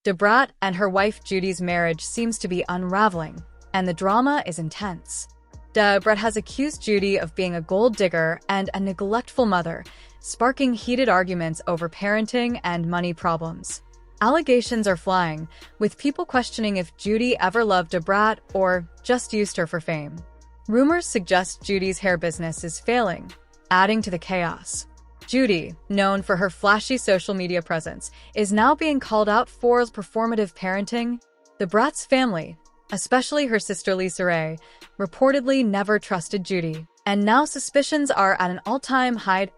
Da Brat and her wife Judy's marriage seems to be unraveling, and the drama is intense. Da Brat has accused Judy of being a gold digger and a neglectful mother, sparking heated arguments over parenting and money problems. Allegations are flying, with people questioning if Judy ever loved Da Brat or just used her for fame. Rumors suggest Judy's hair business is failing, adding to the chaos. Judy, known for her flashy social media presence, is now being called out for performative parenting. Da Brat's family, especially her sister Lisa Ray, reportedly never trusted Judy. And now suspicions are at an all-time high.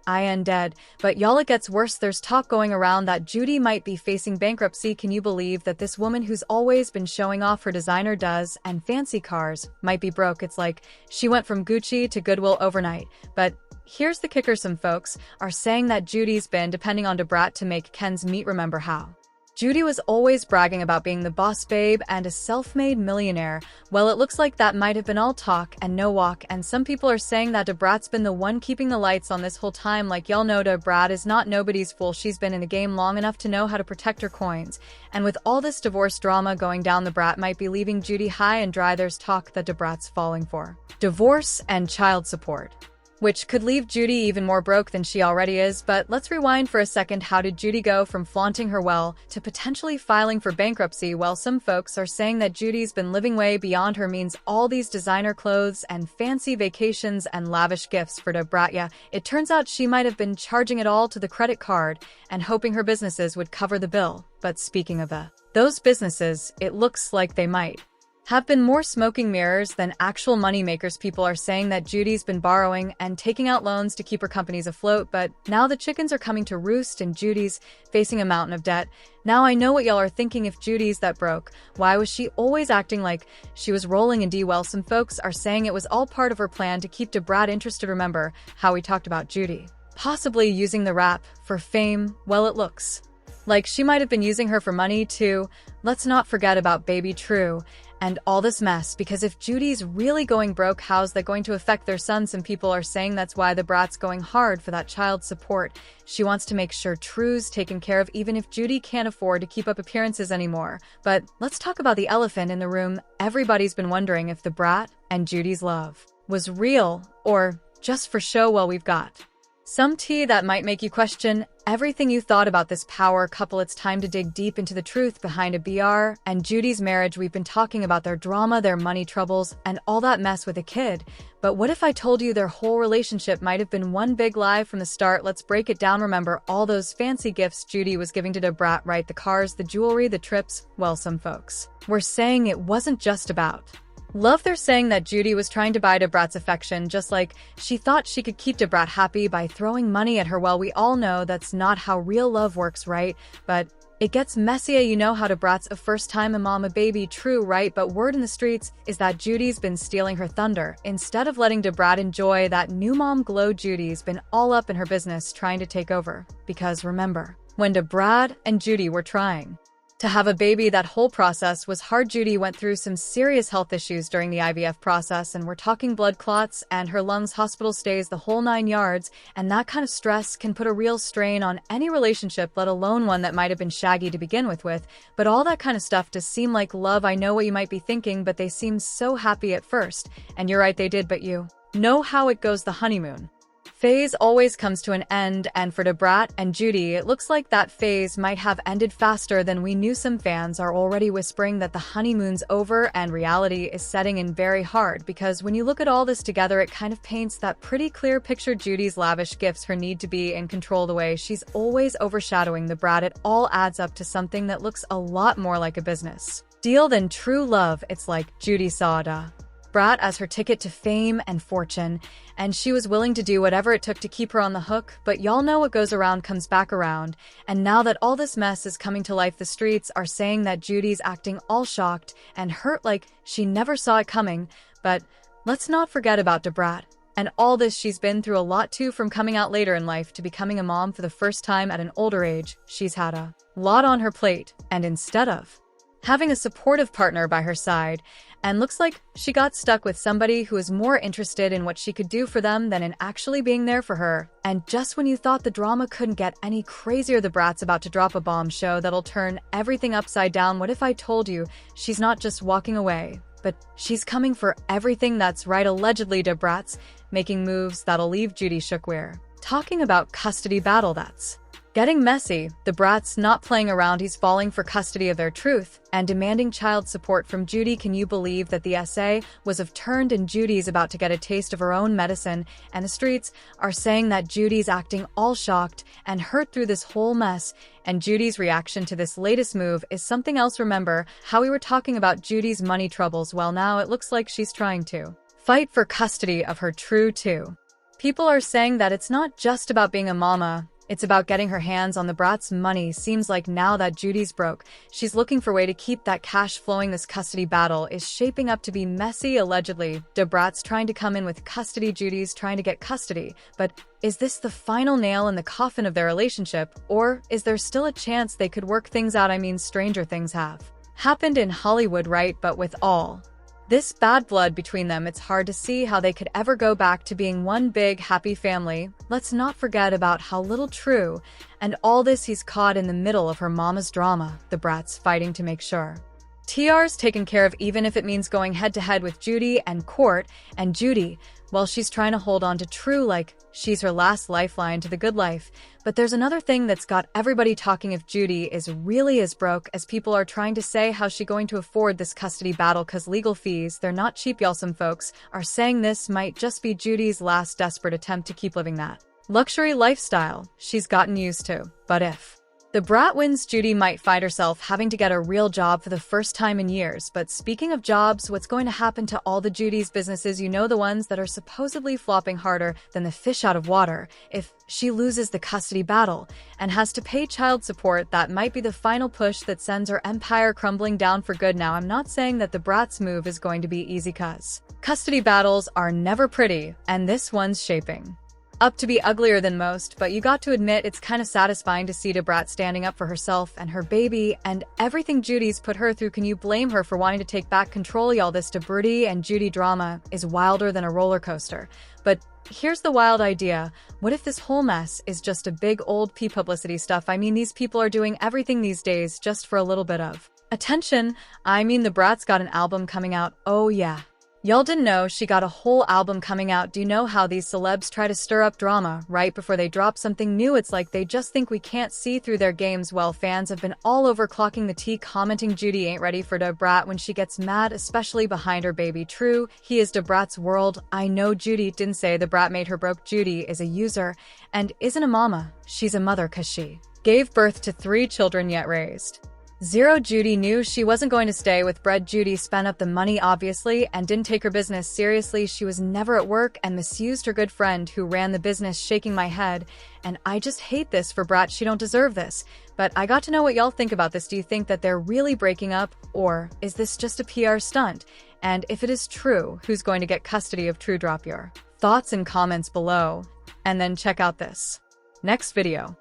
But y'all, it gets worse. There's talk going around that Judy might be facing bankruptcy. Can you believe that this woman who's always been showing off her designer does and fancy cars might be broke? It's like she went from Gucci to Goodwill overnight. But here's the kicker: some folks are saying that Judy's been depending on Da Brat to make ends meet. Remember how Judy was always bragging about being the boss babe and a self-made millionaire? Well, it looks like that might have been all talk and no walk, and some people are saying that Da Brat's been the one keeping the lights on this whole time. Like y'all know, Da Brat is not nobody's fool. She's been in the game long enough to know how to protect her coins. And with all this divorce drama going down, Da Brat might be leaving Judy high and dry. There's talk that Da Brat's falling for divorce and child support, which could leave Judy even more broke than she already is. But let's rewind for a second. How did Judy go from flaunting her wealth to potentially filing for bankruptcy? Well, some folks are saying that Judy's been living way beyond her means. All these designer clothes and fancy vacations and lavish gifts for Da Brat. Yeah, it turns out she might have been charging it all to the credit card and hoping her businesses would cover the bill. But speaking of those businesses, it looks like they might have been more smoking mirrors than actual moneymakers. People are saying that Judy's been borrowing and taking out loans to keep her companies afloat, but now the chickens are coming to roost and Judy's facing a mountain of debt. Now I know what y'all are thinking: if Judy's that broke, why was she always acting like she was rolling in D? Well, some folks are saying it was all part of her plan to keep Da Brat interested. Remember how we talked about Judy possibly using the rap for fame? Well, it looks like she might have been using her for money too. Let's not forget about baby True and all this mess, because if Judy's really going broke, how's that going to affect their son? Some people are saying that's why Da Brat's going hard for that child support. She wants to make sure True's taken care of, even if Judy can't afford to keep up appearances anymore. But let's talk about the elephant in the room. Everybody's been wondering if Da Brat and Judy's love was real or just for show. Well, we've got some tea that might make you question everything you thought about this power couple. It's time to dig deep into the truth behind BR and Judy's marriage. We've been talking about their drama, their money troubles, and all that mess with a kid. But what if I told you their whole relationship might have been one big lie from the start? Let's break it down. Remember all those fancy gifts Judy was giving to Da Brat, right? The cars, the jewelry, the trips. Well, some folks were saying it wasn't just about love. They're saying that Judy was trying to buy Da Brat's affection, just like she thought she could keep Da Brat happy by throwing money at her. Well, we all know that's not how real love works, right? But it gets messier. You know how Da Brat's a first-time mom, a baby True, right? But word in the streets is that Judy's been stealing her thunder. Instead of letting Da Brat enjoy that new mom glow, Judy's been all up in her business trying to take over. Because remember, when Da Brat and Judy were trying to have a baby, that whole process was hard. Judy went through some serious health issues during the IVF process, and we're talking blood clots and her lungs, hospital stays, the whole 9 yards. And that kind of stress can put a real strain on any relationship, let alone one that might have been shaggy to begin with. But all that kind of stuff does seem like love. I know what you might be thinking, but they seem so happy at first. And you're right, they did, but you know how it goes. The honeymoon phase always comes to an end, and for Da Brat and Judy, it looks like that phase might have ended faster than we knew. Some fans are already whispering that the honeymoon's over and reality is setting in very hard, because when you look at all this together, it kind of paints that pretty clear picture. Judy's lavish gifts, her need to be in control, the way she's always overshadowing Da Brat, it all adds up to something that looks a lot more like a business deal than true love. It's like Judy saw Da Brat as her ticket to fame and fortune, and she was willing to do whatever it took to keep her on the hook. But y'all know what goes around comes back around, and now that all this mess is coming to life, the streets are saying that Judy's acting all shocked and hurt, like she never saw it coming. But let's not forget about Da Brat and all this she's been through. A lot too, from coming out later in life to becoming a mom for the first time at an older age. She's had a lot on her plate, and instead of having a supportive partner by her side, and looks like she got stuck with somebody who is more interested in what she could do for them than in actually being there for her. And just when you thought the drama couldn't get any crazier, the Brat's about to drop a bomb show that'll turn everything upside down. What if I told you she's not just walking away, but she's coming for everything? That's right, allegedly Da Brat's making moves that'll leave Judy shook. We're talking about custody battle that's getting messy. The Brat's not playing around. He's falling for custody of their truth and demanding child support from Judy. Can you believe that the SA was turned and Judy's about to get a taste of her own medicine? And the streets are saying that Judy's acting all shocked and hurt through this whole mess. And Judy's reaction to this latest move is something else. Remember how we were talking about Judy's money troubles? Well, now it looks like she's trying to fight for custody of her true too. People are saying that it's not just about being a mama. It's about getting her hands on the Brat's money. Seems like now that Judy's broke, she's looking for a way to keep that cash flowing. This custody battle is shaping up to be messy. Allegedly, Da Brat's trying to come in with custody. Judy's trying to get custody. But is this the final nail in the coffin of their relationship? Or is there still a chance they could work things out? I mean, stranger things have happened in Hollywood, right? But with all this bad blood between them, it's hard to see how they could ever go back to being one big happy family. Let's not forget about how little true and all this he's caught in the middle of her mama's drama. The Brat's fighting to make sure TR's taken care of, even if it means going head-to-head with Judy and court. And Judy, well, she's trying to hold on to true like she's her last lifeline to the good life. But there's another thing that's got everybody talking. If Judy is really as broke as people are trying to say, how's she going to afford this custody battle? Cause legal fees, they're not cheap, y'all. Some folks are saying this might just be Judy's last desperate attempt to keep living that luxury lifestyle she's gotten used to. But if The Brat wins, Judy might find herself having to get a real job for the first time in years. But speaking of jobs, what's going to happen to all the Judy's businesses? You know, the ones that are supposedly flopping harder than the fish out of water. If she loses the custody battle and has to pay child support, that might be the final push that sends her empire crumbling down for good. Now, I'm not saying that the Brat's move is going to be easy, cuz custody battles are never pretty, and this one's shaping up to be uglier than most. But you got to admit, it's kind of satisfying to see Da Brat standing up for herself and her baby and everything Judy's put her through. Can you blame her for wanting to take back control? Y'all, this Da Brat and Judy drama is wilder than a roller coaster. But here's the wild idea. What if this whole mess is just a big old publicity stuff? I mean, these people are doing everything these days just for a little bit of attention. I mean, the Brat's got an album coming out. Oh yeah. Y'all didn't know she got a whole album coming out. Do you know how these celebs try to stir up drama right before they drop something new? It's like they just think we can't see through their games. Well, fans have been all over clocking the tea, commenting Judy ain't ready for Da Brat when she gets mad, especially behind her baby. True, he is Da Brat's world. I know Judy didn't say the Brat made her broke. Judy is a user and isn't a mama. She's a mother cause she gave birth to 3 children yet raised 0. Judy knew she wasn't going to stay with Brett. Judy spent up the money, obviously, and didn't take her business seriously. She was never at work and misused her good friend who ran the business. Shaking my head, and I just hate this for Brat. She don't deserve this. But I got to know what y'all think about this. Do you think that they're really breaking up, or is this just a PR stunt? And if it is true, who's going to get custody of True? Drop your thoughts and comments below, and then check out this next video.